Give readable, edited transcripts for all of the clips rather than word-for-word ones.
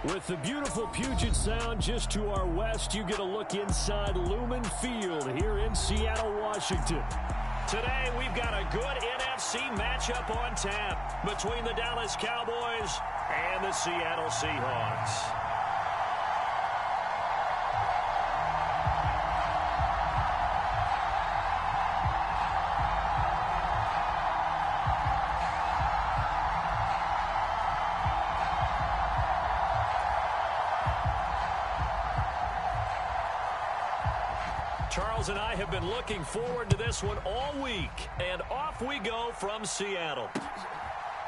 With the beautiful Puget Sound just to our west, you get a look inside Lumen Field here in Seattle, Washington. Today, we've got a good NFC matchup on tap between the Dallas Cowboys and the Seattle Seahawks. Charles and I have been looking forward to this one all week, and off we go from Seattle.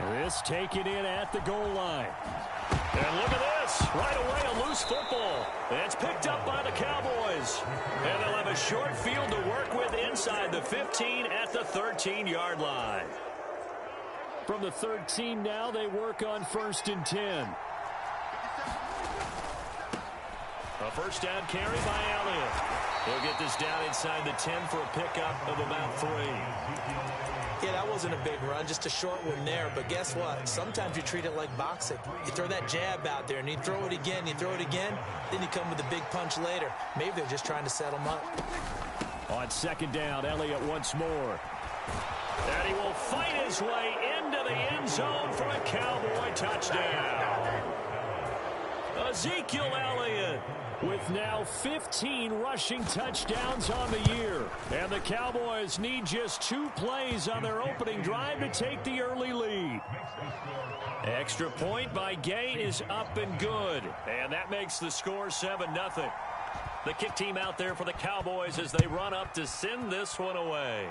This taken in at the goal line. And look at this, right away a loose football. It's picked up by the Cowboys, and they'll have a short field to work with inside the 15 at the 13-yard line. From the 13 now, they work on 1st and 10. A first down carry by Elliott. He'll get this down inside the 10 for a pickup of about 3. Yeah, that wasn't a big run, just a short one there. But guess what? Sometimes you treat it like boxing. You throw that jab out there, and you throw it again, you throw it again, then you come with a big punch later. Maybe they're just trying to set him up. On 2nd down, Elliott once more. And he will fight his way into the end zone for a Cowboy touchdown. Ezekiel Elliott with now 15 rushing touchdowns on the year. And the Cowboys need just 2 plays on their opening drive to take the early lead. Extra point by Gay is up and good. And that makes the score 7-0. The kick team out there for the Cowboys as they run up to send this one away.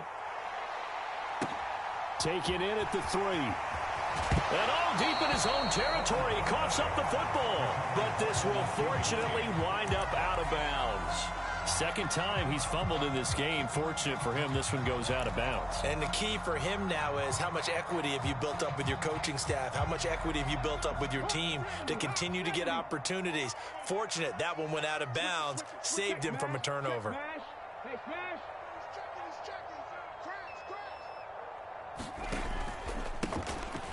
Taken in at the 3. And all deep in his own territory, he coughs up the football. But this will fortunately wind up out of bounds. Second time he's fumbled in this game. Fortunate for him, this one goes out of bounds. And the key for him now is how much equity have you built up with your coaching staff? How much equity have you built up with your team to continue to get opportunities? Fortunate that one went out of bounds, saved him from a turnover.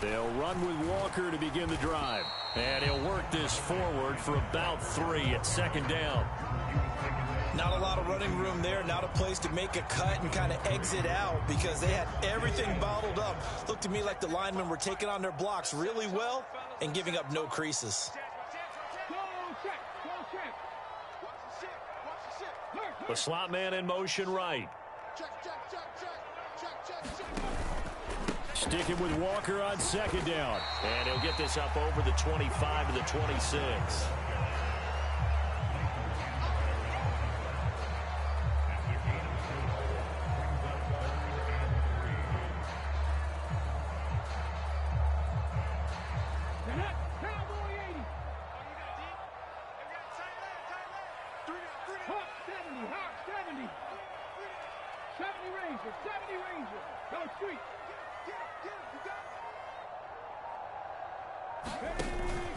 They'll run with Walker to begin the drive. And he'll work this forward for about 3 at 2nd down. Not a lot of running room there, not a place to make a cut and kind of exit out because they had everything bottled up. Looked to me like the linemen were taking on their blocks really well and giving up no creases. The slot man in motion right. Sticking with Walker on 2nd down. And he'll get this up over the 25 to the 26.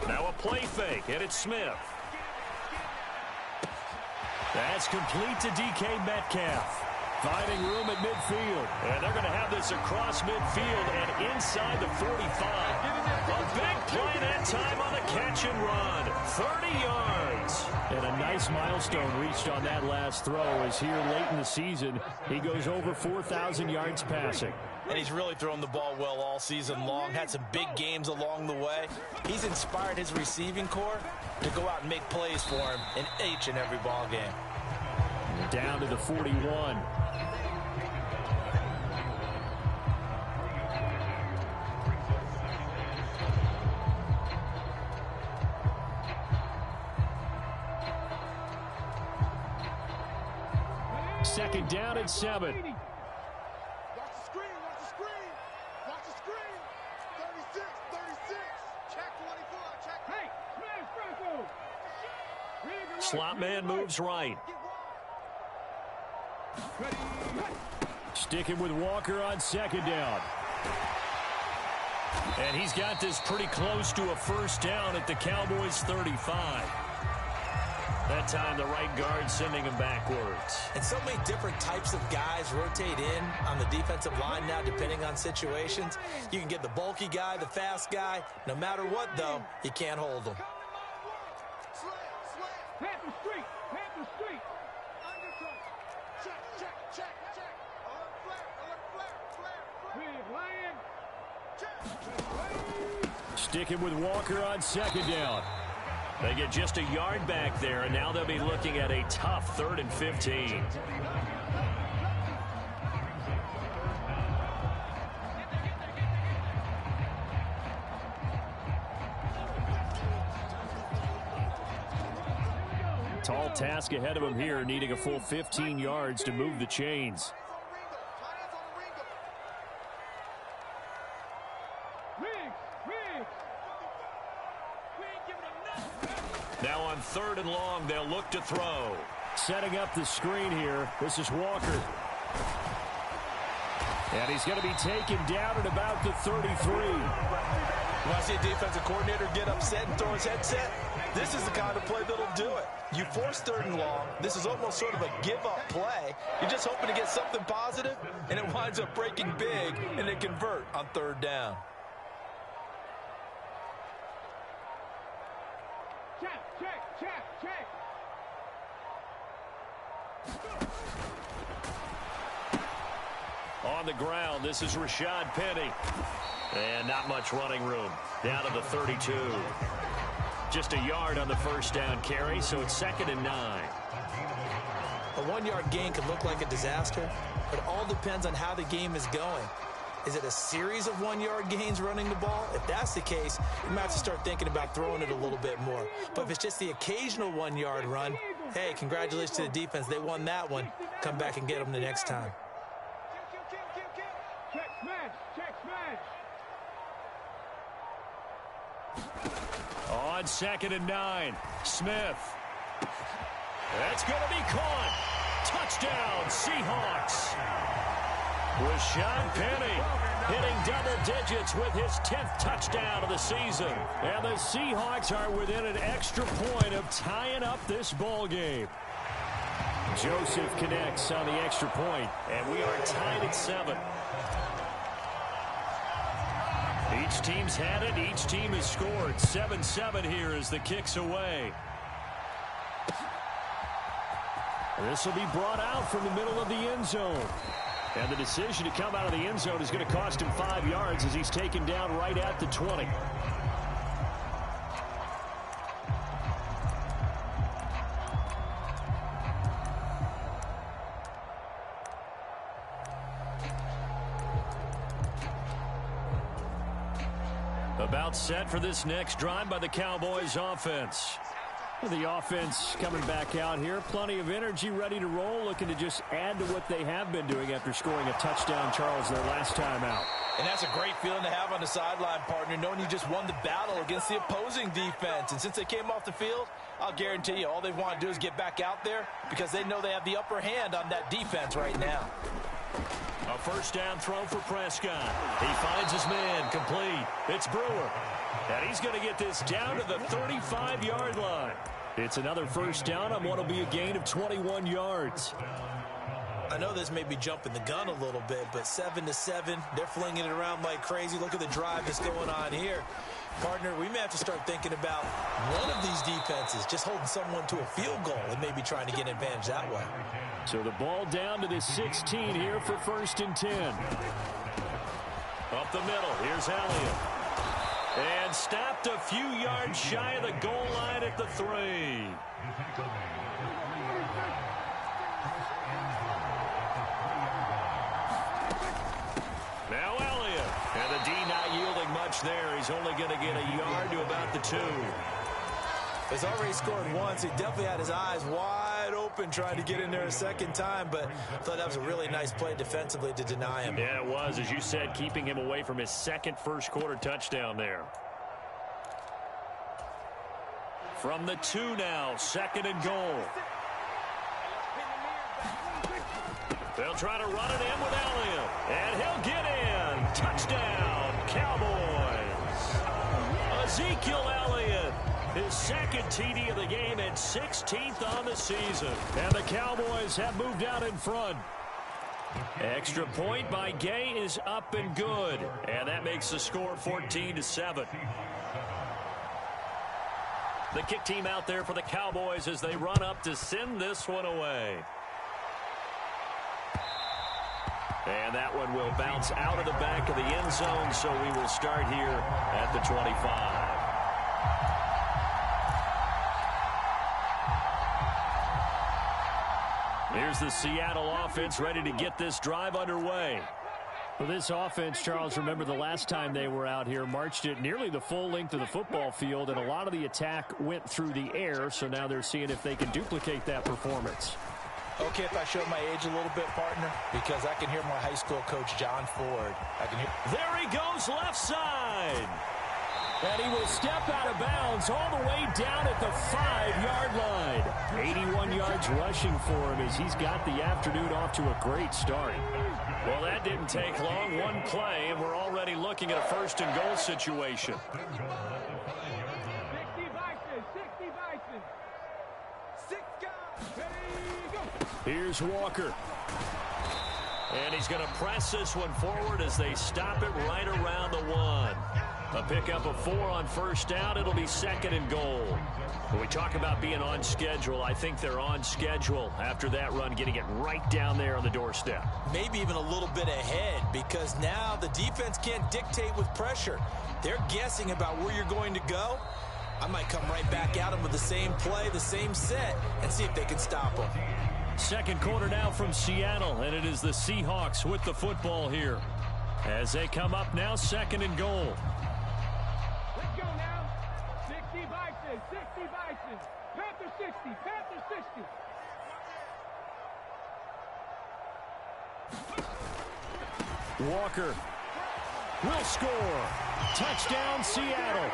Now a play fake, and it's Smith. That's complete to DK Metcalf. Finding room at midfield. And they're going to have this across midfield and inside the 45. A big play that time on the catch and run. 30 yards. And a nice milestone reached on that last throw as here late in the season, he goes over 4,000 yards passing. And he's really thrown the ball well all season long. Had some big games along the way. He's inspired his receiving corps to go out and make plays for him in each and every ball game. Down to the 41. Second down and 7. Watch the screen, watch the screen. Watch the screen. 36, 36. Check 24, check. Hey, smash Bronco. Slot man moves right. Sticking with Walker on 2nd down. And he's got this pretty close to a first down at the Cowboys' 35. That time the right guard sending him backwards. And so many different types of guys rotate in on the defensive line now depending on situations. You can get the bulky guy, the fast guy. No matter what, though, you can't hold them. Panther Street. Panther Street. Undercut. Check, check, check, check. Alert flare, flare. Big land. Check. Sticking with Walker on second down. They get just a yard back there, and now they'll be looking at a tough 3rd and 15. Tall task ahead of him here, needing a full 15 yards to move the chains. Now on 3rd and long, they'll look to throw. Setting up the screen here. This is Walker. And he's going to be taken down at about the 33. When I see a defensive coordinator get upset and throw his headset, this is the kind of play that'll do it. You force 3rd and long. This is almost sort of a give-up play. You're just hoping to get something positive, and it winds up breaking big, and they convert on 3rd down. Check. On the ground, this is Rashad Penny. And not much running room. Down to the 32. Just a yard on the first down carry, so it's 2nd and 9. A 1-yard gain could look like a disaster. It all depends on how the game is going. Is it a series of 1-yard gains running the ball? If that's the case, you might have to start thinking about throwing it a little bit more. But if it's just the occasional 1-yard run, hey, congratulations to the defense. They won that one. Come back and get them the next time. Check smash. On 2nd and 9, Smith. That's going to be caught. Touchdown, Seahawks. Rashad Penny hitting double digits with his 10th touchdown of the season. And the Seahawks are within an extra point of tying up this ball game. Joseph connects on the extra point, and we are tied at 7. Each team's had it. Each team has scored. 7-7 here as the kick's away. This will be brought out from the middle of the end zone. And the decision to come out of the end zone is going to cost him 5 yards as he's taken down right at the 20. About set for this next drive by the Cowboys offense. The offense coming back out here. Plenty of energy, ready to roll, looking to just add to what they have been doing after scoring a touchdown, Charles, their last time out. And that's a great feeling to have on the sideline, partner, knowing you just won the battle against the opposing defense. And since they came off the field, I'll guarantee you all they want to do is get back out there because they know they have the upper hand on that defense right now. A first down throw for Prescott. He finds his man, complete. It's Brewer. And he's going to get this down to the 35-yard line. It's another first down on what will be a gain of 21 yards. I know this may be jumping the gun a little bit, but 7-7, they're flinging it around like crazy. Look at the drive that's going on here. Partner, we may have to start thinking about one of these defenses just holding someone to a field goal and maybe trying to get an advantage that way. So the ball down to the 16 here for 1st and 10. Up the middle, here's Elliott. And stopped a few yards shy of the goal line at the 3. Now Elliott. And the D not yielding much there. He's only going to get a yard to about the 2. He's already scored once. He definitely had his eyes wide open trying to get in there a second time, but I thought that was a really nice play defensively to deny him. Yeah, it was, as you said, keeping him away from his second first-quarter touchdown there. From the 2 now, 2nd and goal. They'll try to run it in with Elliott, and he'll get in. Touchdown, Cowboys. Ezekiel Elliott, his second TD of the game and 16th on the season. And the Cowboys have moved out in front. Extra point by Gay is up and good. And that makes the score 14-7. The kick team out there for the Cowboys as they run up to send this one away. And that one will bounce out of the back of the end zone, so we will start here at the 25. Here's the Seattle offense ready to get this drive underway. Well, this offense, Charles, remember the last time they were out here, marched it nearly the full length of the football field, and a lot of the attack went through the air, so now they're seeing if they can duplicate that performance. Okay, if I show my age a little bit, partner, because I can hear my high school coach, John Ford. I can hear. There he goes, left side. And he will step out of bounds all the way down at the 5-yard line. 81 yards rushing for him as he's got the afternoon off to a great start. Well, that didn't take long. One play, and we're already looking at a first-and-goal situation. 60 Vikings, 60 Vikings. 6 guys. Ready, go. Here's Walker. And he's going to press this one forward as they stop it right around the 1. A pickup of 4 on first down. It'll be 2nd and goal. When we talk about being on schedule, I think they're on schedule after that run, getting it right down there on the doorstep. Maybe even a little bit ahead, because now the defense can't dictate with pressure. They're guessing about where you're going to go. I might come right back at them with the same play, the same set, and see if they can stop them. Second quarter now from Seattle, and it is the Seahawks with the football here. As they come up now, 2nd and goal. Let's go now. 60 Vikings, 60 Vikings. Panther 60, Panther 60. Walker will score. Touchdown, Seattle.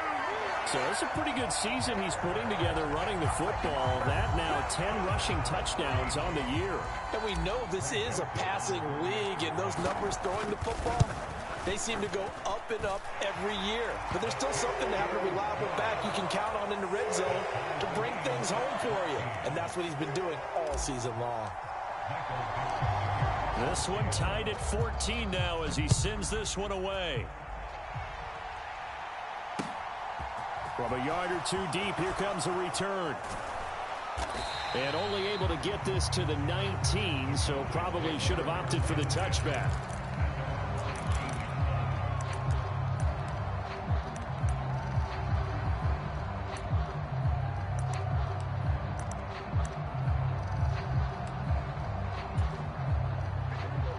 So it's a pretty good season he's putting together running the football. That now 10 rushing touchdowns on the year. And we know this is a passing league, and those numbers throwing the football, they seem to go up and up every year. But there's still something to have a reliable back you can count on in the red zone to bring things home for you. And that's what he's been doing all season long. This one tied at 14 now as he sends this one away. From a yard or two deep, here comes a return. And only able to get this to the 19, so probably should have opted for the touchback.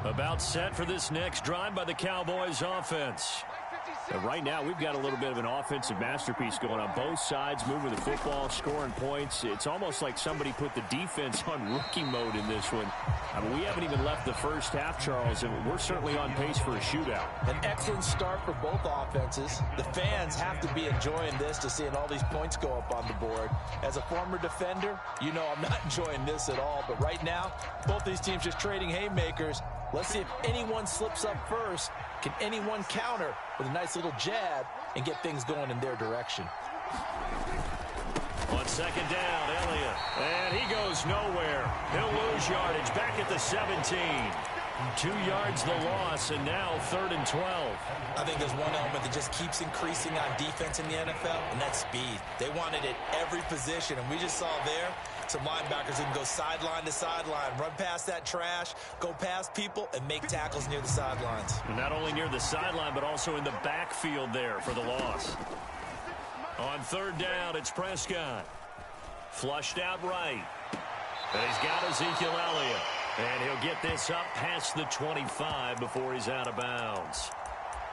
About set for this next drive by the Cowboys offense. And right now, we've got a little bit of an offensive masterpiece going on both sides, moving the football, scoring points. It's almost like somebody put the defense on rookie mode in this one. I mean, we haven't even left the first half, Charles, and we're certainly on pace for a shootout. An excellent start for both offenses. The fans have to be enjoying this to seeing all these points go up on the board. As a former defender, you know I'm not enjoying this at all. But right now, both these teams just trading haymakers. Let's see if anyone slips up first. Can anyone counter with a nice little jab and get things going in their direction? On second down, Elliott. And he goes nowhere. He'll lose yardage back at the 17. 2 yards the loss, and now 3rd and 12. I think there's one element that just keeps increasing on defense in the NFL, and that's speed. They want it at every position, and we just saw there some linebackers who can go sideline to sideline, run past that trash, go past people, and make tackles near the sidelines. And not only near the sideline, but also in the backfield there for the loss. On 3rd down, it's Prescott. Flushed out right. And he's got Ezekiel Elliott. And he'll get this up past the 25 before he's out of bounds.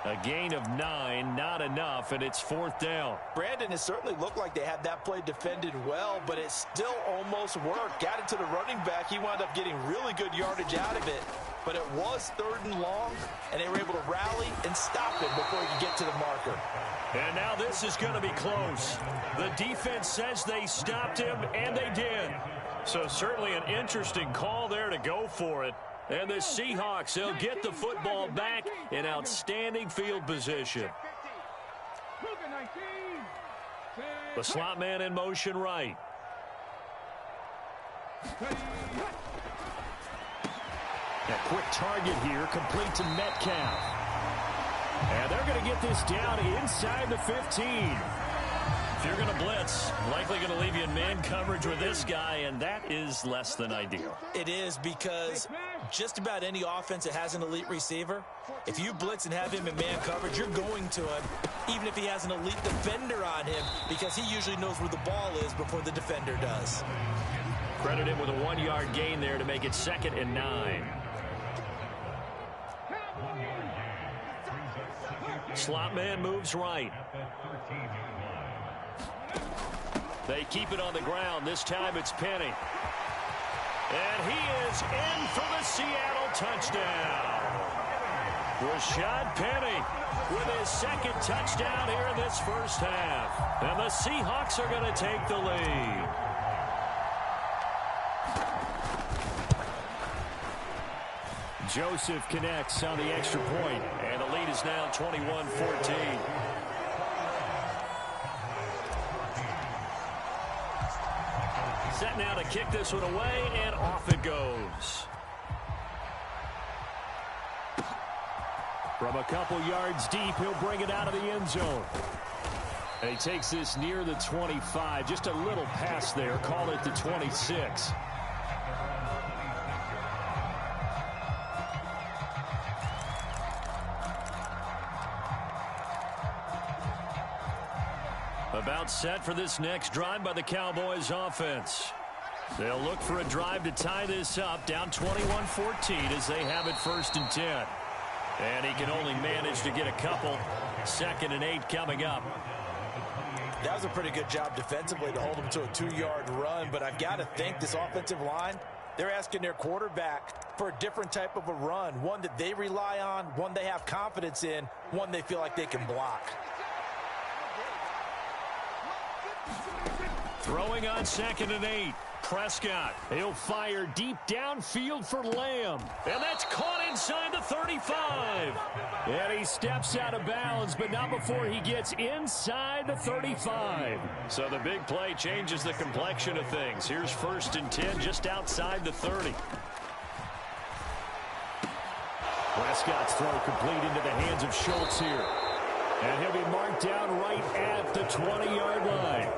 A gain of 9, not enough, and it's 4th down. Brandon, it certainly looked like they had that play defended well, but it still almost worked. Got it to the running back. He wound up getting really good yardage out of it, but it was 3rd and long, and they were able to rally and stop him before he could get to the marker. And now this is going to be close. The defense says they stopped him, and they did. So certainly an interesting call there to go for it. And the Seahawks, they'll get the football back in outstanding field position. The slot man in motion right. A quick target here, complete to Metcalf. And they're going to get this down inside the 15. you're going to blitz, likely going to leave you in man coverage with this guy, and that is less than ideal. It is, because just about any offense that has an elite receiver, if you blitz and have him in man coverage, you're going to him, even if he has an elite defender on him, because he usually knows where the ball is before the defender does. Credit him with a 1-yard gain there to make it 2nd and 9. Slot man moves right. They keep it on the ground. This time it's Penny. And he is in for the Seattle touchdown. Rashad Penny with his 2nd touchdown here in this first half. And the Seahawks are going to take the lead. Joseph connects on the extra point, and the lead is now 21-14. Set now to kick this one away, and off it goes. From a couple yards deep, he'll bring it out of the end zone. And he takes this near the 25. Just a little pass there. Call it the 26. About set for this next drive by the Cowboys offense. They'll look for a drive to tie this up, down 21-14 as they have it 1st and 10. And he can only manage to get a couple. 2nd and 8 coming up. That was a pretty good job defensively to hold him to a 2-yard run, but I've got to think this offensive line, they're asking their quarterback for a different type of a run, one that they rely on, one they have confidence in, one they feel like they can block. Throwing on 2nd and 8. Prescott. He'll fire deep downfield for Lamb. And that's caught inside the 35. And he steps out of bounds, but not before he gets inside the 35. So the big play changes the complexion of things. Here's 1st and 10 just outside the 30. Prescott's throw complete into the hands of Schultz here. And he'll be marked down right at the 20-yard line.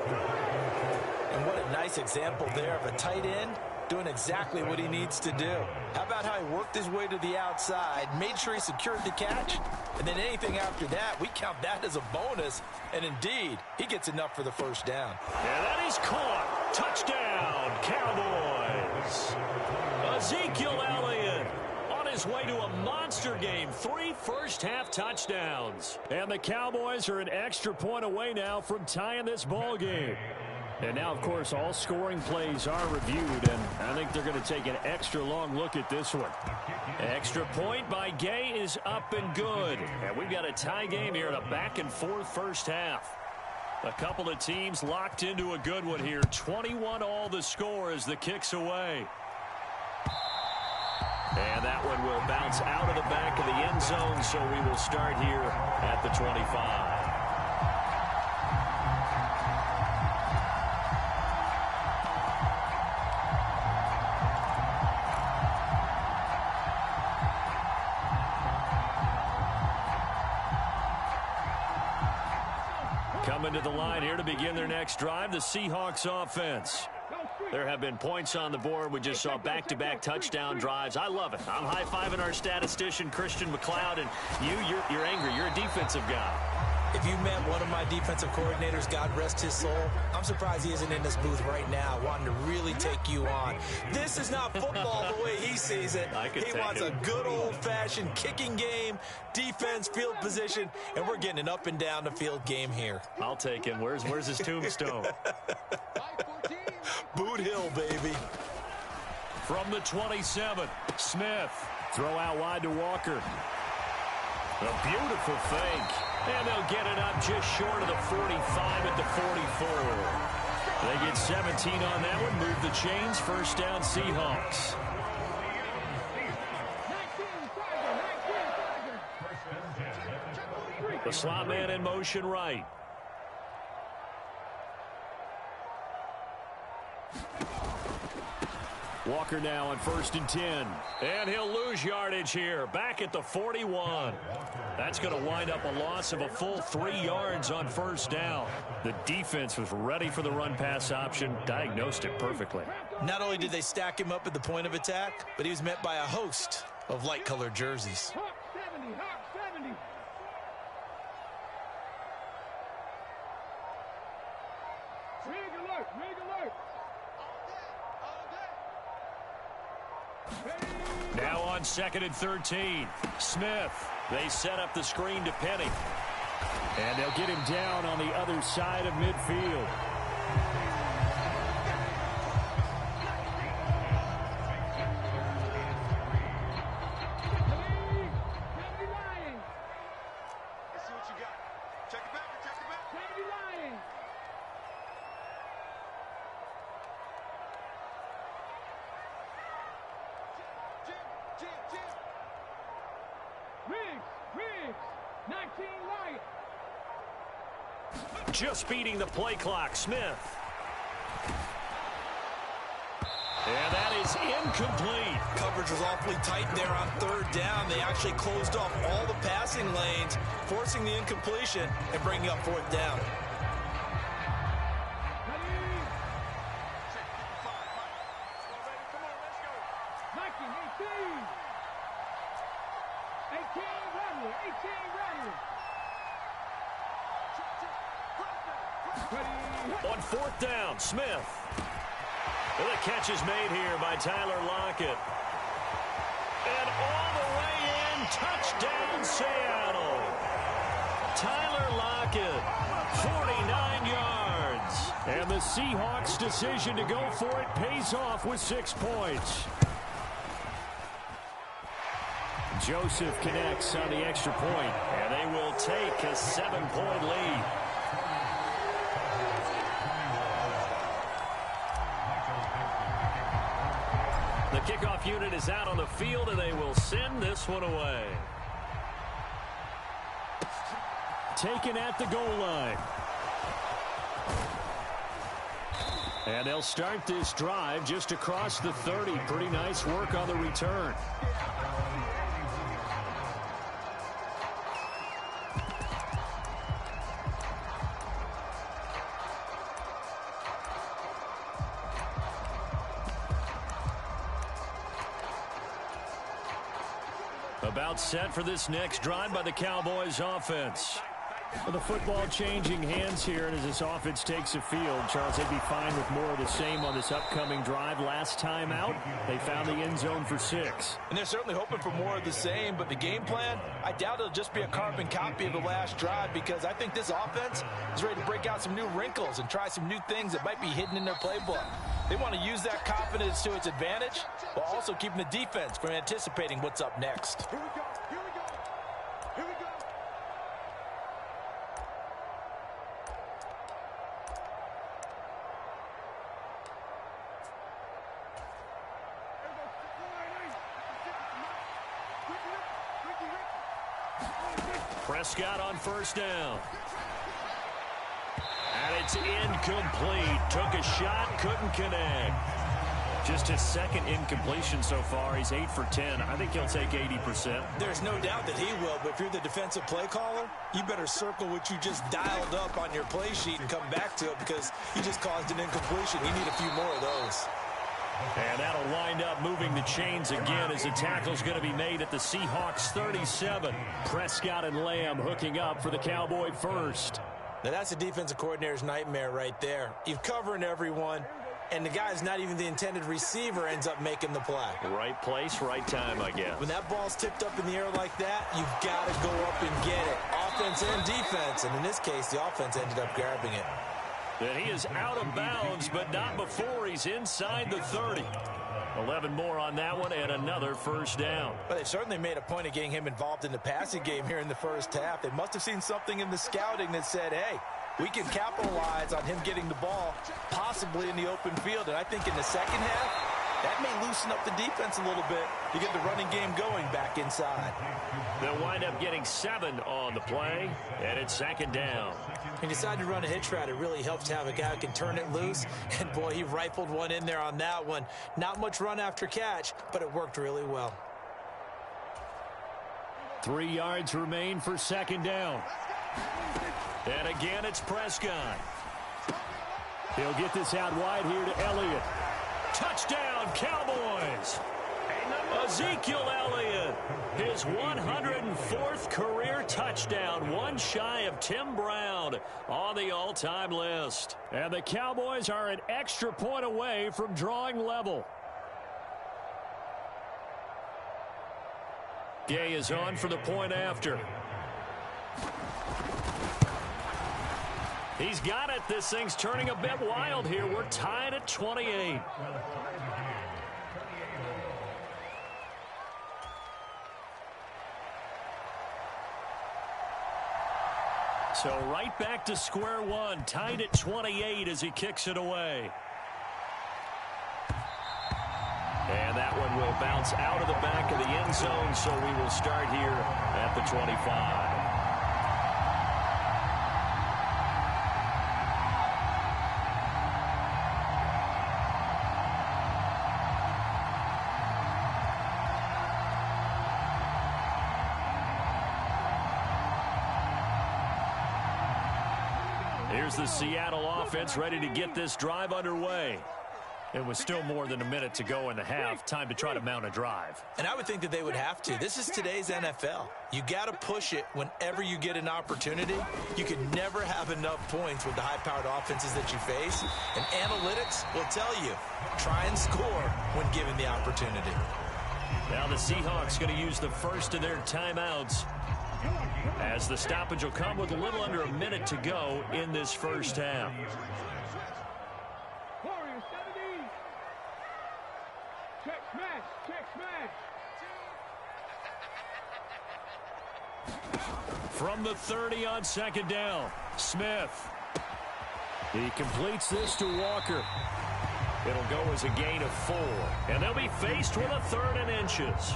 And what a nice example there of a tight end doing exactly what he needs to do. How about how he worked his way to the outside, made sure he secured the catch, and then anything after that, we count that as a bonus. And indeed, he gets enough for the 1st down. And that is caught. Touchdown, Cowboys. Ezekiel Elliott on his way to a monster game. 3 first-half touchdowns. And the Cowboys are an extra point away now from tying this ball game. And now, of course, all scoring plays are reviewed, and I think they're going to take an extra long look at this one. Extra point by Gay is up and good. And we've got a tie game here in a back-and-forth first half. A couple of teams locked into a good one here. 21 all the score as the kick's away. And that one will bounce out of the back of the end zone, so we will start here at the 25. Coming to the line here to begin their next drive, the Seahawks offense. There have been points on the board. We just saw back-to-back touchdown drives. I love it. I'm high-fiving our statistician, Christian McLeod, and you're angry. You're a defensive guy. If you met one of my defensive coordinators, God rest his soul, I'm surprised he isn't in this booth right now wanting to really take you on. This is not football the way he sees it. He wants a good old-fashioned kicking game, defense, field position, and we're getting an up-and-down-the-field game here. I'll take him. Where's his tombstone? Boot Hill, baby. From the 27, Smith. Throw out wide to Walker. A beautiful fake. And they'll get it up just short of the 45 at the 44. They get 17 on that one. Move the chains. 1st down, Seahawks. The slot man in motion right. Walker now on 1st and 10. And he'll lose yardage here. Back at the 41. That's going to wind up a loss of a full 3 yards on 1st down. The defense was ready for the run-pass option, diagnosed it perfectly. Not only did they stack him up at the point of attack, but he was met by a host of light-colored jerseys. Hawk 70, Hawk 70. Rig alert, rig alert. Now on 2nd and 13. Smith. They set up the screen to Penny. And they'll get him down on the other side of midfield. Just beating the play clock, Smith. And that is incomplete. Coverage was awfully tight there on 3rd down. They actually closed off all the passing lanes, forcing the incompletion and bringing up 4th down. On 4th down, Smith. Well, the catch is made here by Tyler Lockett. And all the way in, touchdown Seattle. Tyler Lockett, 49 yards. And the Seahawks' decision to go for it pays off with 6 points. Joseph connects on the extra point, and they will take a 7-point lead. The kickoff unit is out on the field, and they will send this one away. Taken at the goal line. And they'll start this drive just across the 30. Pretty nice work on the return. About set for this next drive by the Cowboys offense. Well, the football changing hands here, and as this offense takes the field, Charles, they'd be fine with more of the same on this upcoming drive. Last time out, they found the end zone for 6. And they're certainly hoping for more of the same, but the game plan, I doubt it'll just be a carbon copy of the last drive, because I think this offense is ready to break out some new wrinkles and try some new things that might be hidden in their playbook. They want to use that confidence to its advantage, while also keeping the defense from anticipating what's up next. Here we go, here we go, here we go. Prescott on 1st down. And it's incomplete. Took a shot, couldn't connect. Just his 2nd incompletion so far. He's 8 for 10. I think he'll take 80%. There's no doubt that he will, but if you're the defensive play caller, you better circle what you just dialed up on your play sheet and come back to it, because you just caused an incompletion. You need a few more of those. And that'll wind up moving the chains again as the tackle's going to be made at the Seahawks 37. Prescott and Lamb hooking up for the Cowboy first. Now that's a defensive coordinator's nightmare right there. You're covering everyone, and the guy's not even the intended receiver ends up making the play. Right place, right time, I guess. When that ball's tipped up in the air like that, you've got to go up and get it. Offense and defense, and in this case, the offense ended up grabbing it. And he is out of bounds, but not before he's inside the 30. 11 more on that one, and another 1st down. Well, they certainly made a point of getting him involved in the passing game here in the first half. They must have seen something in the scouting that said, hey, we can capitalize on him getting the ball, possibly in the open field. And I think in the second half, That may loosen up the defense a little bit to get the running game going back inside. They'll wind up getting 7 on the play, and it's second down. When you decide to run a hitch route, it really helps to have a guy who can turn it loose. And, boy, he rifled one in there on that one. Not much run after catch, but it worked really well. 3 yards remain for second down. And again, it's Prescott. He'll get this out wide here to Elliott. Touchdown, Cowboys. Ezekiel Elliott, his 104th career touchdown, one shy of Tim Brown on the all-time list. And the Cowboys are an extra point away from drawing level. Gay is on for the point after. He's got it. This thing's turning a bit wild here. We're tied at 28. So right back to square one, tied at 28 as he kicks it away. And that one will bounce out of the back of the end zone, so we will start here at the 25. Here's the Seattle offense ready to get this drive underway. And with still more than a minute to go in the half, time to try to mount a drive. And I would think that they would have to. This is today's NFL. You got to push it whenever you get an opportunity. You can never have enough points with the high-powered offenses that you face. And analytics will tell you, try and score when given the opportunity. Now the Seahawks going to use the first of their timeouts, as the stoppage will come with a little under a minute to go in this first half. Check smash, check smash. From the 30 on second down, Smith. He completes this to Walker. It'll go as a gain of 4, and they'll be faced with a 3rd and inches.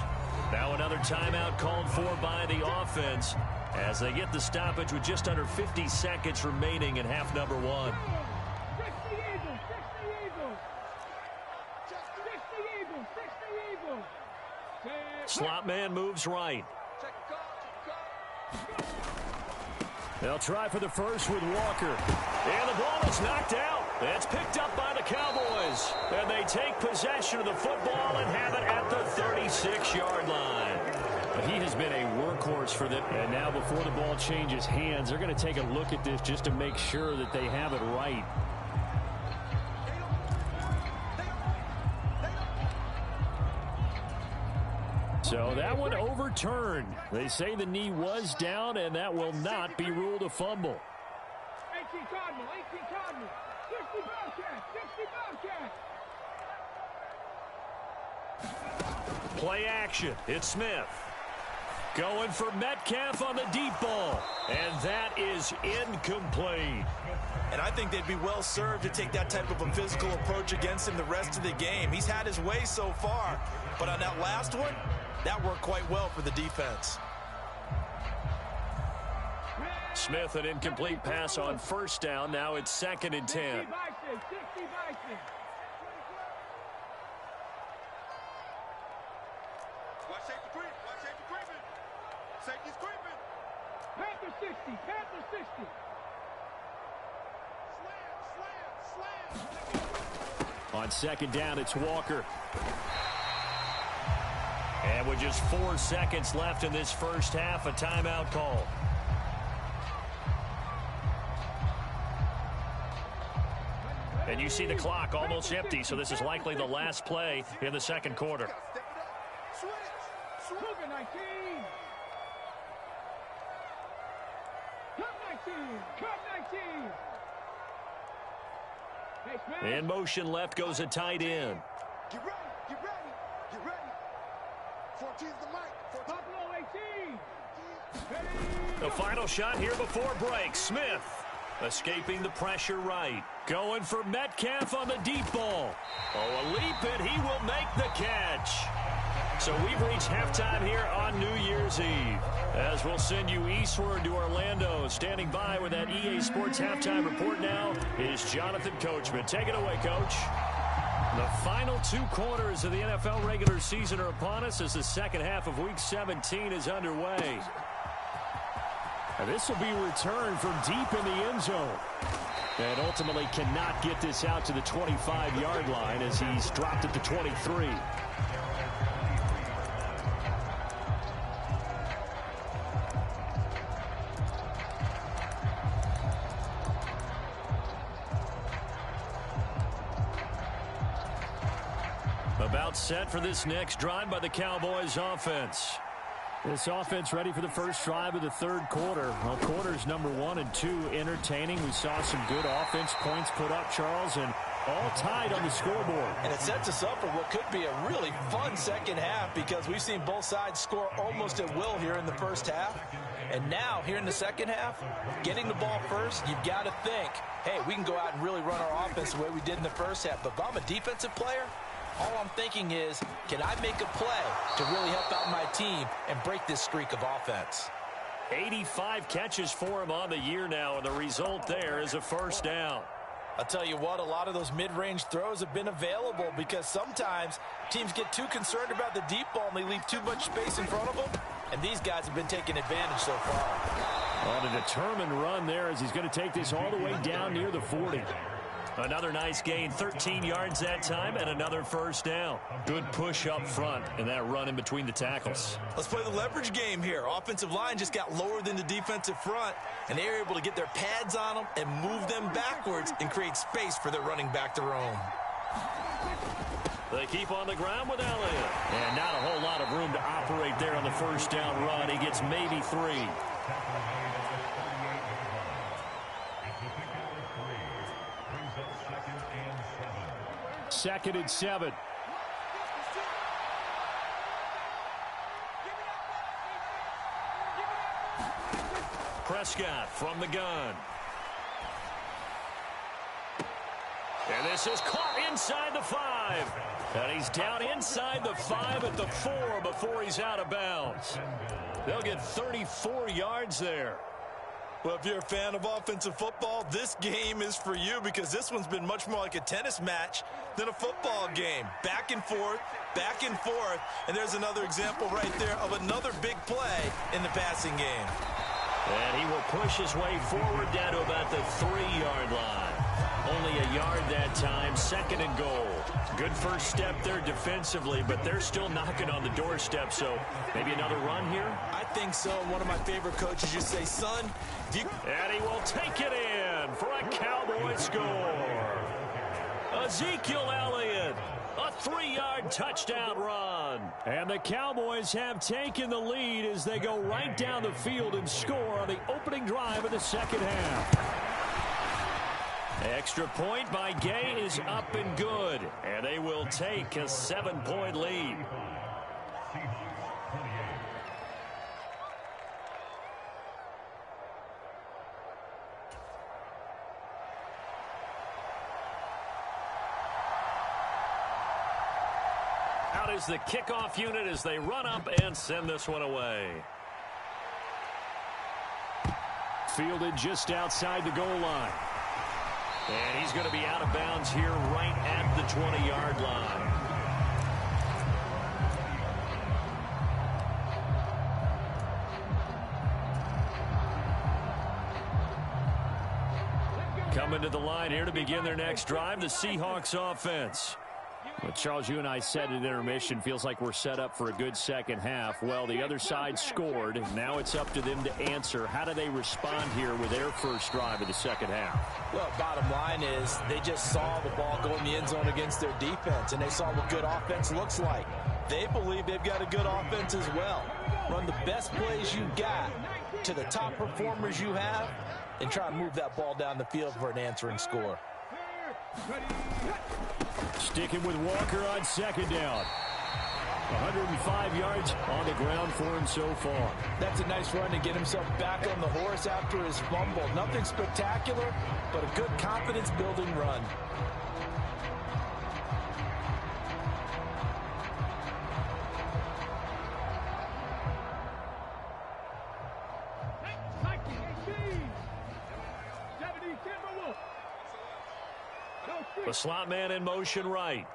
Now another timeout called for by the offense as they get the stoppage with just under 50 seconds remaining in half number 1. Slot man moves right. They'll try for the first with Walker. And the ball is knocked out. It's picked up by the Cowboys. And they take possession of the football and have it at the 36-yard line. He has been a workhorse for them. And now before the ball changes hands, they're going to take a look at this just to make sure that they have it right. So that one overturned. They say the knee was down, and that will not be ruled a fumble. 18 Cardinal, 18 Cardinal, 60 Bobcat, Play action. It's Smith. Going for Metcalf on the deep ball. And that is incomplete. And I think they'd be well served to take that type of a physical approach against him the rest of the game. He's had his way so far, but on that last one, that worked quite well for the defense. Smith, an incomplete pass on first down. Now it's 2nd and 10. Safety's creeping. Panther 60, Panther 60. Slam. On second down, it's Walker. And with just 4 seconds left in this first half, a timeout call. And you see the clock almost empty, so this is likely the last play in the second quarter. Cougar 19. Cup 19. Cup 19. In motion left goes a tight end. Get ready. Get ready. Get ready. 14's the mic. Buffalo 18. The final shot here before break. Smith. Escaping the pressure right. Going for Metcalf on the deep ball. Oh, a leap, and he will make the catch. So we've reached halftime here on New Year's Eve. As we'll send you eastward to Orlando. Standing by with that EA Sports halftime report now is Jonathan Coachman. Take it away, Coach. The final 2 quarters of the NFL regular season are upon us as the second half of Week 17 is underway. And this will be returned from deep in the end zone. And ultimately cannot get this out to the 25-yard line as he's dropped at the 23. About set for this next drive by the Cowboys offense. This offense ready for the first drive of the third quarter. Well, quarters number 1 and 2 entertaining. We saw some good offense points put up, Charles, and all tied on the scoreboard. And it sets us up for what could be a really fun second half because we've seen both sides score almost at will here in the first half. And now, here in the second half, getting the ball first, you've got to think, hey, we can go out and really run our offense the way we did in the first half. But if I'm a defensive player, all I'm thinking is, can I make a play to really help out my team and break this streak of offense? 85 catches for him on the year now, and the result there is a first down. I'll tell you what, a lot of those mid-range throws have been available because sometimes teams get too concerned about the deep ball and they leave too much space in front of them, and these guys have been taking advantage so far. On a determined run there as he's going to take this all the way down near the 40. Another nice gain, 13 yards that time, and another first down. Good push up front and that run in between the tackles. Let's play the leverage game here. Offensive line just got lower than the defensive front, and they were able to get their pads on them and move them backwards and create space for their running back to roam. They keep on the ground with Elliott. And not a whole lot of room to operate there on the first down run. He gets maybe 3. Second and 7. Prescott from the gun. And this is caught inside the 5. And he's down inside the 5 at the 4 before he's out of bounds. They'll get 34 yards there. Well, if you're a fan of offensive football, this game is for you because this one's been much more like a tennis match than a football game. Back and forth, and there's another example right there of another big play in the passing game. And he will push his way forward down to about the 3-yard line. Only a yard that time, second and goal. Good first step there defensively, but they're still knocking on the doorstep, so maybe another run here? I think so. One of my favorite coaches used to say, son, and he will take it in for a Cowboy score. Ezekiel Elliott, a 3-yard touchdown run. And the Cowboys have taken the lead as they go right down the field and score on the opening drive of the second half. Extra point by Gay is up and good, and they will take a 7-point lead. Out is the kickoff unit as they run up and send this one away. Fielded just outside the goal line. And he's going to be out of bounds here right at the 20-yard line. Coming to the line here to begin their next drive, the Seahawks offense. Well, Charles, you and I said at intermission, feels like we're set up for a good second half. Well, the other side scored. Now it's up to them to answer. How do they respond here with their first drive of the second half? Well, bottom line is they just saw the ball go in the end zone against their defense, and they saw what good offense looks like. They believe they've got a good offense as well. Run the best plays you got to the top performers you have and try and move that ball down the field for an answering score. Sticking with Walker on second down. 105 yards on the ground for him so far. That's a nice run to get himself back on the horse after his fumble. Nothing spectacular, but a good confidence-building run. The slot man in motion right.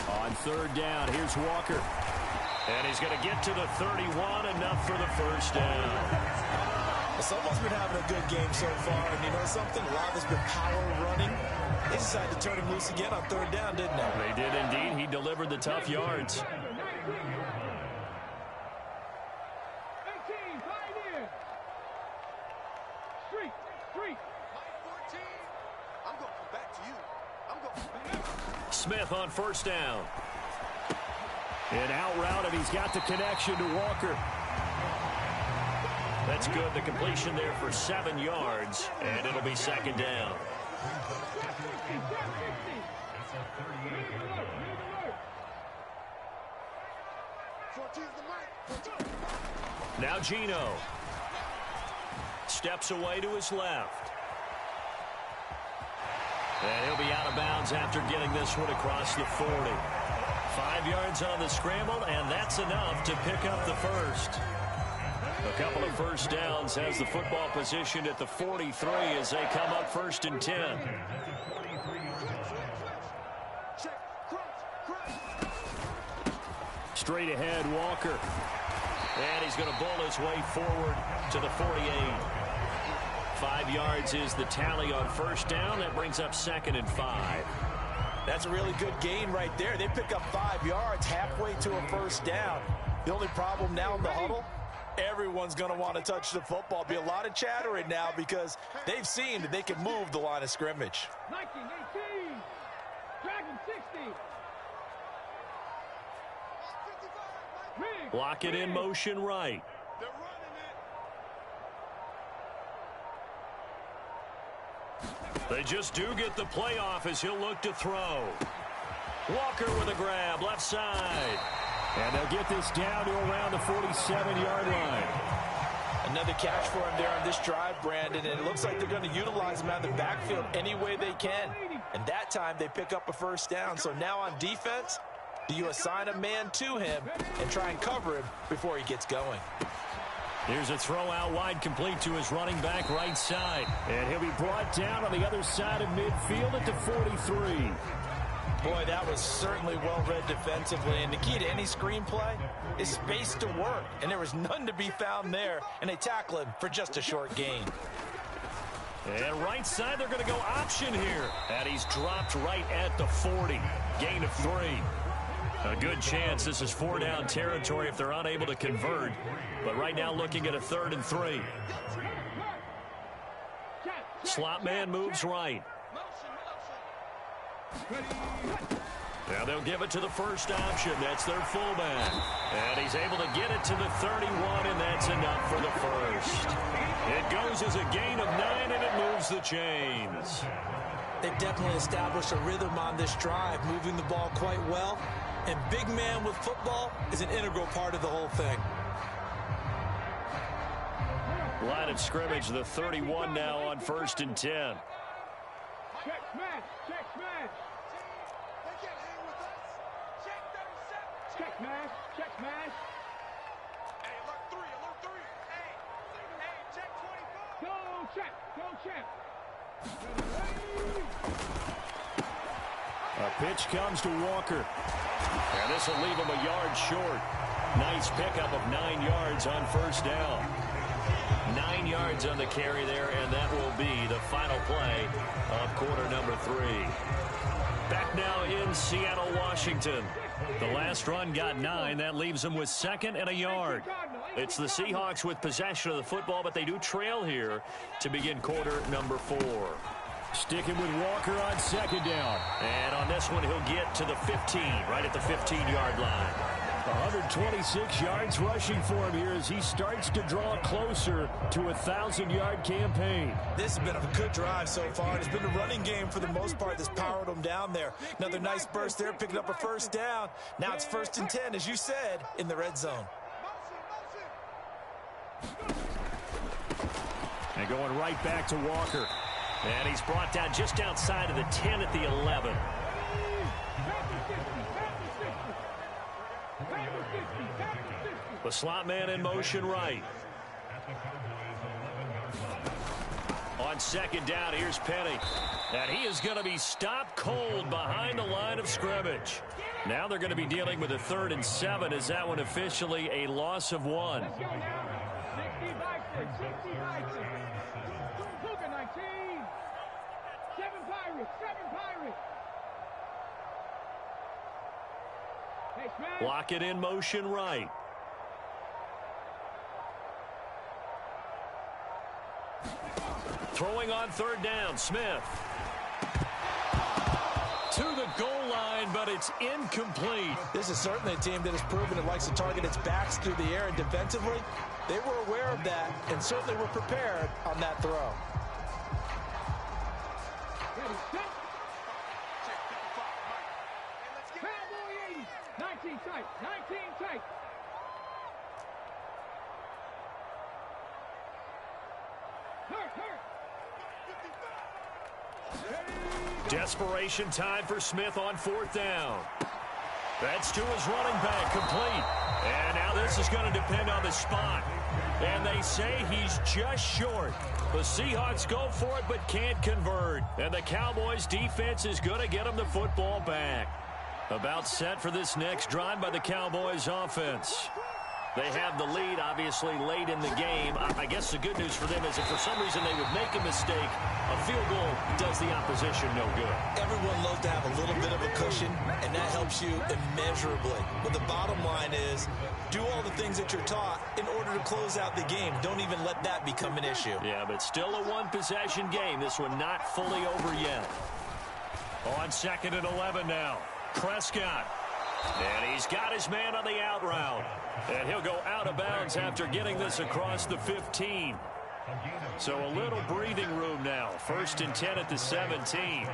On third down, here's Walker. And he's going to get to the 31, enough for the first down. Well, someone's been having a good game so far, and you know something? A lot of it's been power running. They decided to turn him loose again on third down, didn't they? They did indeed. He delivered the tough yards. Smith on first down. An out route, and he's got the connection to Walker. That's good. The completion there for 7 yards, and it'll be second down. Now Gino steps away to his left. And he'll be out of bounds after getting this one across the 40. 5 yards on the scramble, and that's enough to pick up the first. A couple of first downs has the football positioned at the 43 as they come up first and 10. Straight ahead, Walker. And he's going to bull his way forward to the 48. 5 yards is the tally on first down. That brings up second and 5. That's a really good gain right there. They pick up 5 yards halfway to a first down. The only problem now in the huddle, everyone's going to want to touch the football. Be a lot of chattering now because they've seen that they can move the line of scrimmage. 19-18. Dragon 60. Lock it in motion right. They just do get the playoff as he'll look to throw. Walker with a grab, left side. And they'll get this down to around the 47-yard line. Another catch for him there on this drive, Brandon, and it looks like they're going to utilize him out of the backfield any way they can. And that time they pick up a first down. So now on defense, do you assign a man to him and try and cover him before he gets going? Here's a throw out wide, complete to his running back right side. And he'll be brought down on the other side of midfield at the 43. Boy, that was certainly well read defensively. And the key to any screenplay is space to work. And there was none to be found there. And they tackle him for just a short gain. And right side, they're going to go option here. And he's dropped right at the 40. Gain of 3. A good chance this is 4-down territory if they're unable to convert. But right now looking at a 3rd and 3. Slot man moves right. Now they'll give it to the first option. That's their fullback. And he's able to get it to the 31, and that's enough for the first. It goes as a gain of 9, and it moves the chains. They've definitely established a rhythm on this drive, moving the ball quite well. And big man with football is an integral part of the whole thing. Line of scrimmage, the 31 now on 1st and 10. Check smash, check smash. They can't hang with us. Check 37. Check smash, check smash. Hey, alert 3, alert 3. Hey, check 24. Go check, go check. A pitch comes to Walker. And this will leave him a yard short. Nice pickup of 9 yards on first down. 9 yards on the carry there, and that will be the final play of quarter number 3. Back now in Seattle, Washington. The last run got 9. That leaves them with 2nd and a yard. It's the Seahawks with possession of the football, but they do trail here to begin quarter number 4. Sticking with Walker on 2nd down. And on this one, he'll get to the 15, right at the 15-yard line. 126 yards rushing for him here as he starts to draw closer to a 1,000-yard campaign. This has been a good drive so far. It's been a running game for the most part that's powered him down there. Another nice burst there, picking up a first down. Now it's 1st and 10, as you said, in the red zone. And going right back to Walker. And he's brought down just outside of the 10 at the 11. The slot man in motion right. On 2nd down, here's Penny. And he is going to be stopped cold behind the line of scrimmage. Now they're going to be dealing with a 3rd and 7. Is that one officially a loss of 1? Lock it in motion right. Throwing on 3rd down, Smith. To the goal line, but it's incomplete. This is certainly a team that has proven it likes to target its backs through the air, and defensively, they were aware of that and certainly were prepared on that throw. Cowboy 80, 19 tight, 19 tight. Desperation time for Smith on 4th down. That's to his running back, complete. And now this is going to depend on the spot. And they say he's just short. The Seahawks go for it but can't convert. And the Cowboys defense is going to get him the football back. About set for this next drive by the Cowboys offense. They have the lead, obviously, late in the game. I guess the good news for them is if for some reason they would make a mistake, a field goal does the opposition no good. Everyone loves to have a little bit of a cushion, and that helps you immeasurably. But the bottom line is, do all the things that you're taught in order to close out the game. Don't even let that become an issue. Yeah, but still a one-possession game. This one not fully over yet. On 2nd and 11 now. Prescott. And he's got his man on the out route. And he'll go out of bounds after getting this across the 15. So a little breathing room now. 1st and 10 at the 17.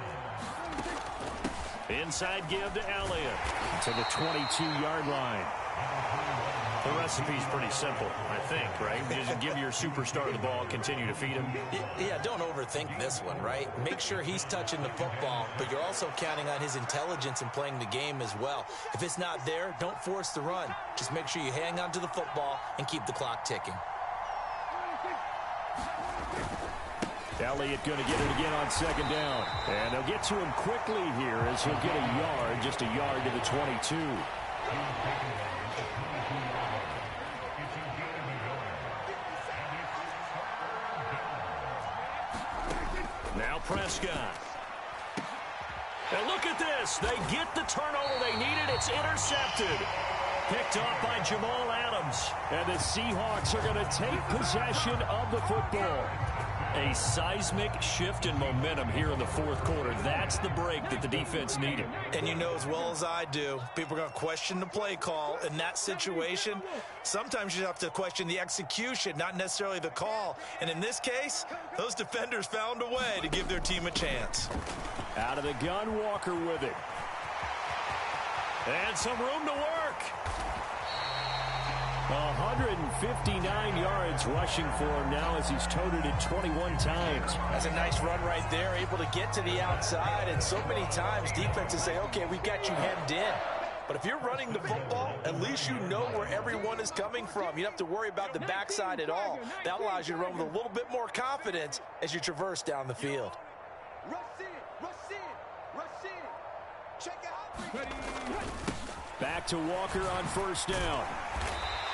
Inside give to Elliott. To the 22-yard line. The recipe's pretty simple, I think, right? Just give your superstar the ball, continue to feed him. Yeah, don't overthink this one, right? Make sure he's touching the football, but you're also counting on his intelligence in playing the game as well. If it's not there, don't force the run. Just make sure you hang on to the football and keep the clock ticking. Elliott going to get it again on 2nd down. And they'll get to him quickly here as he'll get a yard, just a yard to the 22. Now Prescott. And look at this. They get the turnover they needed. It's intercepted. Picked off by Jamal Adams. And the Seahawks are going to take possession of the football. A seismic shift in momentum here in the 4th quarter. That's the break that the defense needed. And you know as well as I do, people are going to question the play call in that situation. Sometimes you have to question the execution, not necessarily the call. And in this case, those defenders found a way to give their team a chance. Out of the gun, Walker with it. And some room to work. 159 yards rushing for him now as he's toted it 21 times. That's a nice run right there, able to get to the outside. And so many times defenses say, okay, we've got you hemmed in. But if you're running the football, at least you know where everyone is coming from. You don't have to worry about the backside at all. That allows you to run with a little bit more confidence as you traverse down the field. Rush in, rush in, rush in. Check out. Back to Walker on 1st down.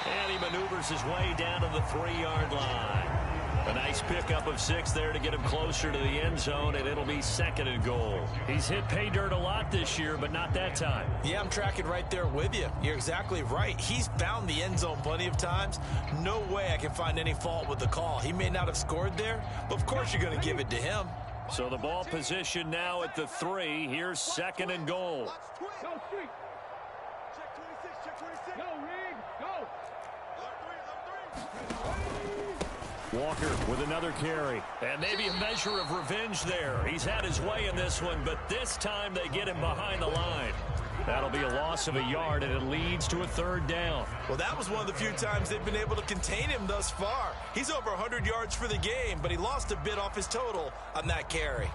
And he maneuvers his way down to the 3-yard line. A nice pickup of 6 there to get him closer to the end zone, and it'll be 2nd and goal. He's hit pay dirt a lot this year, but not that time. Yeah, I'm tracking right there with you. You're exactly right. He's found the end zone plenty of times. No way I can find any fault with the call. He may not have scored there, but of course you're going to give it to him. So the ball position now at the 3. Here's 2nd and goal. Go, Reed. Go. Walker with another carry. And maybe a measure of revenge there. He's had his way in this one, but this time they get him behind the line. That'll be a loss of a yard, and it leads to a third down. Well, that was one of the few times they've been able to contain him thus far. He's over 100 yards for the game, but he lost a bit off his total on that carry.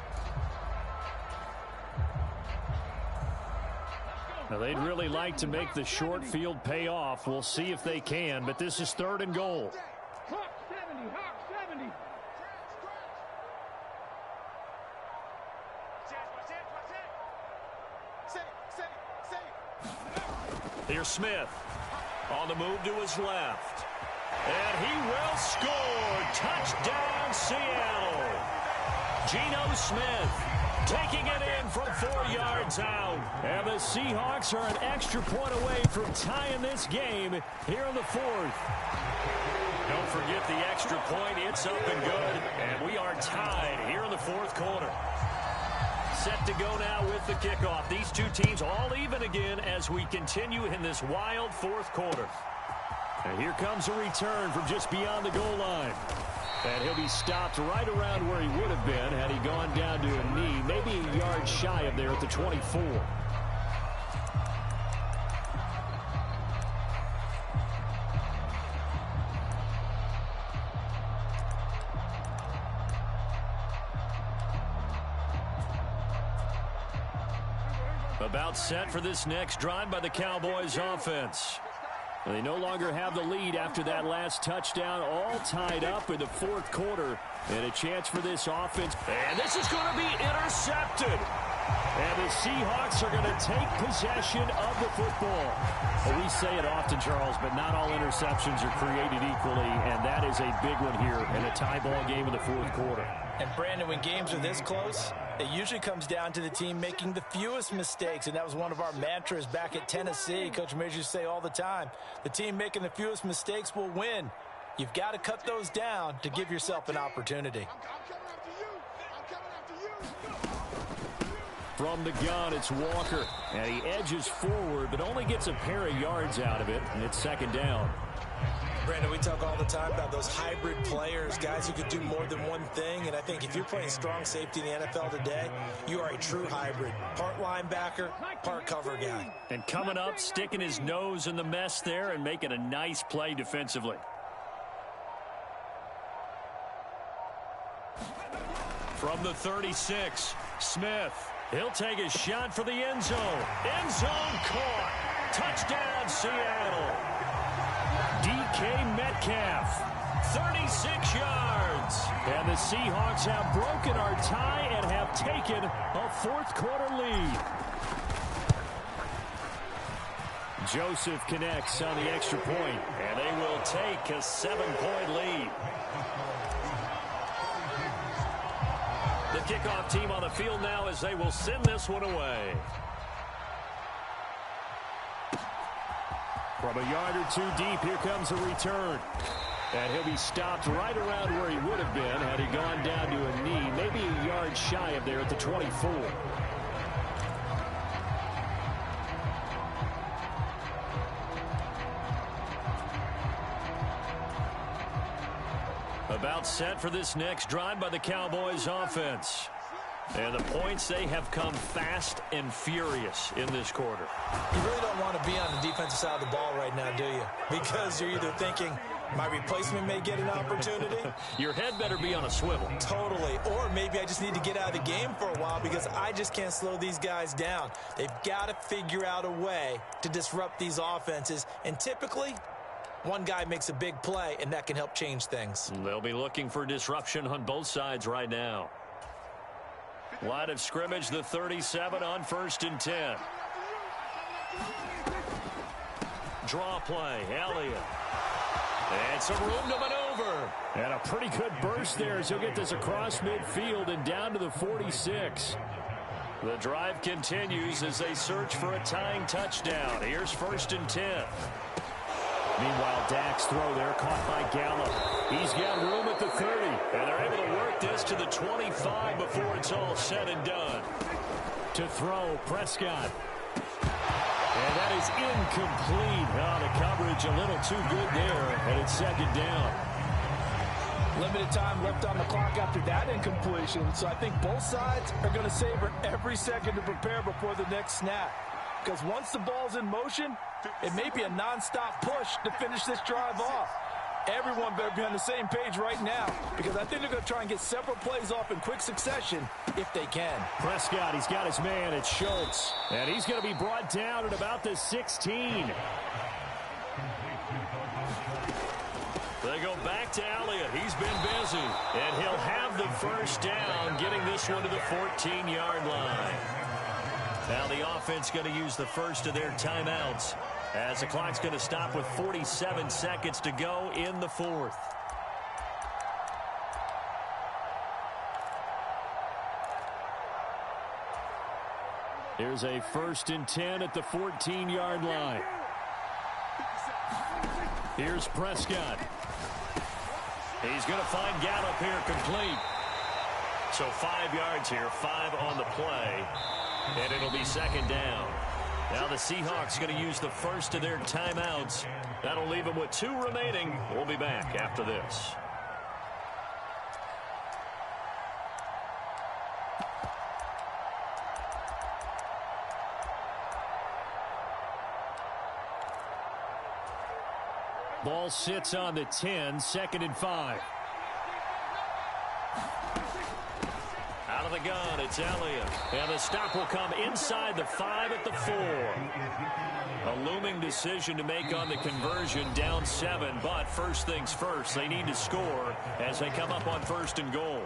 Now, they'd really like to make the short field pay off. We'll see if they can, but this is 3rd and goal. Hawk 70. Hawk 70. Here's Smith. On the move to his left. And he will score. Touchdown, Seattle. Geno Smith taking it in from 4 yards out. And the Seahawks are an extra point away from tying this game here in the 4th. Don't forget the extra point. It's up and good. And we are tied here in the 4th quarter. Set to go now with the kickoff. These two teams all even again as we continue in this wild 4th quarter. And here comes a return from just beyond the goal line. And he'll be stopped right around where he would have been had he gone down to a knee, maybe a yard shy of there at the 24. About set for this next drive by the Cowboys offense. They no longer have the lead after that last touchdown, all tied up in the 4th quarter. And a chance for this offense. And this is going to be intercepted. And the Seahawks are going to take possession of the football. Well, we say it often, Charles, but not all interceptions are created equally. And that is a big one here in a tie ball game in the 4th quarter. And Brandon, when games are this close, it usually comes down to the team making the fewest mistakes, and that was one of our mantras back at Tennessee. Coach Major used to say all the time, the team making the fewest mistakes will win. You've got to cut those down to give yourself an opportunity. From the gun, it's Walker, and he edges forward, but only gets a pair of yards out of it, and it's 2nd down. Brandon, we talk all the time about those hybrid players, guys who could do more than one thing, and I think if you're playing strong safety in the NFL today, you are a true hybrid. Part linebacker, part cover guy. And coming up, sticking his nose in the mess there and making a nice play defensively. From the 36, Smith. He'll take a shot for the end zone. End zone caught. Touchdown, Seattle. DK Metcalf. 36 yards. And the Seahawks have broken our tie and have taken a 4th quarter lead. Joseph connects on the extra point. And they will take a 7-point lead. The kickoff team on the field now as they will send this one away. From a yard or two deep, here comes a return. And he'll be stopped right around where he would have been had he gone down to a knee, maybe a yard shy of there at the 24. About set for this next drive by the Cowboys offense. And the points, they have come fast and furious in this quarter. You really don't want to be on the defensive side of the ball right now, do you? Because you're either thinking, my replacement may get an opportunity. Your head better be on a swivel. Totally. Or maybe I just need to get out of the game for a while because I just can't slow these guys down. They've got to figure out a way to disrupt these offenses. And typically, one guy makes a big play, and that can help change things. They'll be looking for disruption on both sides right now. Line of scrimmage, the 37 on 1st and 10. Draw play, Elliott. And some room to maneuver. And a pretty good burst there as he'll get this across midfield and down to the 46. The drive continues as they search for a tying touchdown. Here's 1st and 10. Meanwhile, Dak's throw there caught by Gallup. He's got room at the 30. And they're able to work this to the 25 before it's all said and done. To throw, Prescott. And that is incomplete. Oh, the coverage a little too good there, and it's second down. Limited time left on the clock after that incompletion, so I think both sides are going to savor every second to prepare before the next snap. Because once the ball's in motion, it may be a nonstop push to finish this drive off. Everyone better be on the same page right now, because I think they're going to try and get several plays off in quick succession if they can. Prescott, he's got his man. It's Schultz. And he's going to be brought down at about the 16. They go back to Elliott. He's been busy. And he'll have the first down, getting this one to the 14-yard line. Now the offense going to use the first of their timeouts, as the clock's going to stop with 47 seconds to go in the fourth. Here's a 1st and 10 at the 14-yard line. Here's Prescott. He's going to find Gallup here complete. So 5 yards here, 5 on the play, and it'll be second down. Now the Seahawks going to use the first of their timeouts. That'll leave them with 2 remaining. We'll be back after this. Ball sits on the 10, 2nd and 5. Out of the gun, it's Elliott. And the stop will come inside the 5 at the 4. A looming decision to make on the conversion, down 7. But first things first, they need to score as they come up on 1st and goal.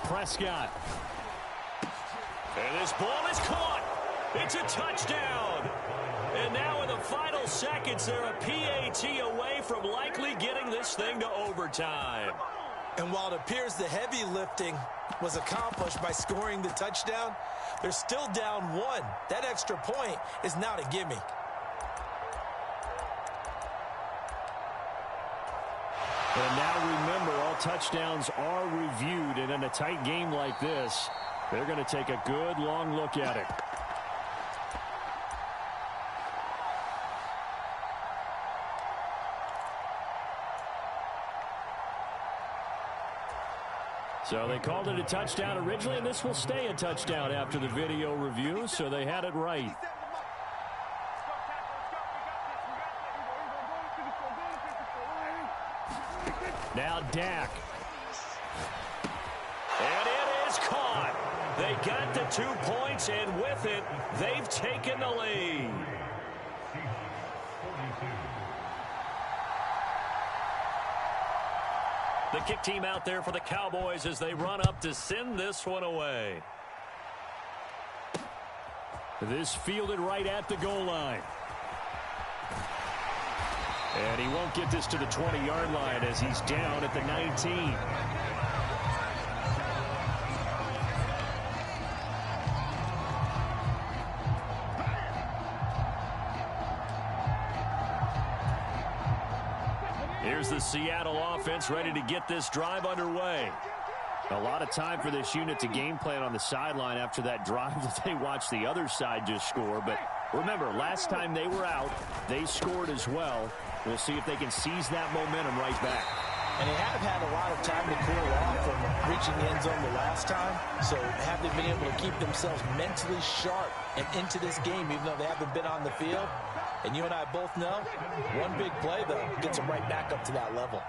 Prescott. And this ball is caught. It's a touchdown. And now in the final seconds, they're a PAT away from likely getting this thing to overtime. And while it appears the heavy lifting was accomplished by scoring the touchdown, they're still down 1. That extra point is not a gimme. And now remember, all touchdowns are reviewed, and in a tight game like this, they're going to take a good long look at it. So they called it a touchdown originally, and this will stay a touchdown after the video review, so they had it right. Now Dak. And it is caught. They got the 2 points, and with it, they've taken the lead. The kick team out there for the Cowboys as they run up to send this one away. This fielded right at the goal line. And he won't get this to the 20-yard line as he's down at the 19. Here's the Seattle offense ready to get this drive underway. A lot of time for this unit to game plan on the sideline after that drive that they watched the other side just score. But remember, last time they were out, they scored as well. We'll see if they can seize that momentum right back. And they have had a lot of time to cool off from reaching the end zone the last time. So have they been able to keep themselves mentally sharp and into this game, even though they haven't been on the field? And you and I both know, one big play, though, gets them right back up to that level.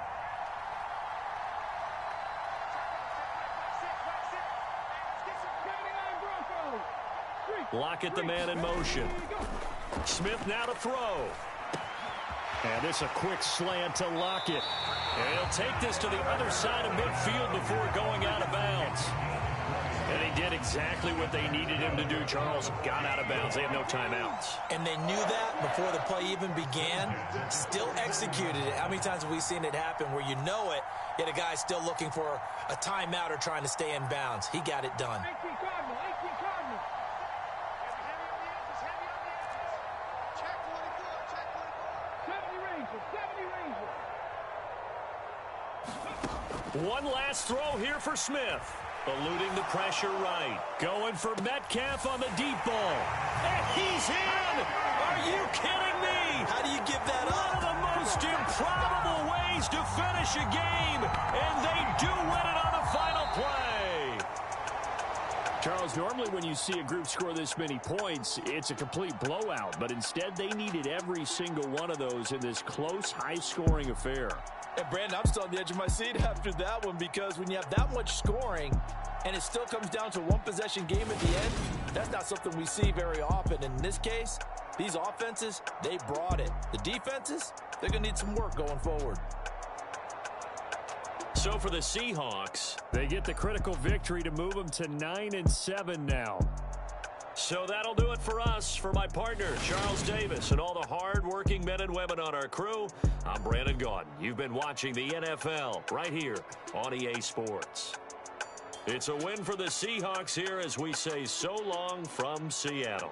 Lockett, the man in motion. Smith now to throw. And this a quick slant to Lockett. And he'll take this to the other side of midfield before going out of bounds. And he did exactly what they needed him to do, Charles. Got out of bounds. They have no timeouts. And they knew that before the play even began. Still executed it. How many times have we seen it happen where you know it, yet a guy's still looking for a timeout or trying to stay in bounds? He got it done. One last throw here for Smith. Eluding the pressure right. Going for Metcalf on the deep ball. And he's in! Are you kidding me? How do you give that up? One of the most improbable ways to finish a game, and they do win it on the final play. Charles, normally when you see a group score this many points, it's a complete blowout, but instead they needed every single one of those in this close, high-scoring affair. And Brandon, I'm still on the edge of my seat after that one, because when you have that much scoring and it still comes down to one possession game at the end, that's not something we see very often. In this case, these offenses, they brought it. The defenses, they're going to need some work going forward. So for the Seahawks, they get the critical victory to move them to 9-7 now. So that'll do it for us. For my partner, Charles Davis, and all the hard-working men and women on our crew, I'm Brandon Gaudin. You've been watching the NFL right here on EA Sports. It's a win for the Seahawks here as we say so long from Seattle.